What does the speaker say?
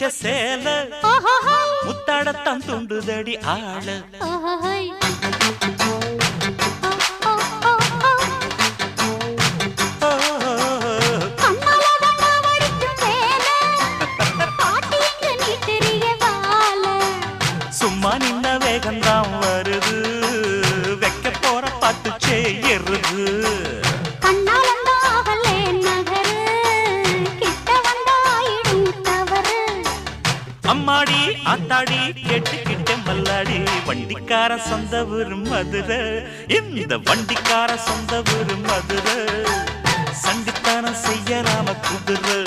வச்ச சேல முத்தாடத்தான் துண்டுதடி ஆள சும்மா நின்ன வேகந்தான் வருது வைக்க போற பாட்டு செய்யறது அம்மாடி ஆத்தாடி கேட்டுக்கிட்ட மல்லாடி வண்டிக்கார சொந்த ஊரு மதுரை இந்த வண்டிக்கார சொந்த ஊரு மதுரை சண்டித்தானம் செய்யலாம குதிரை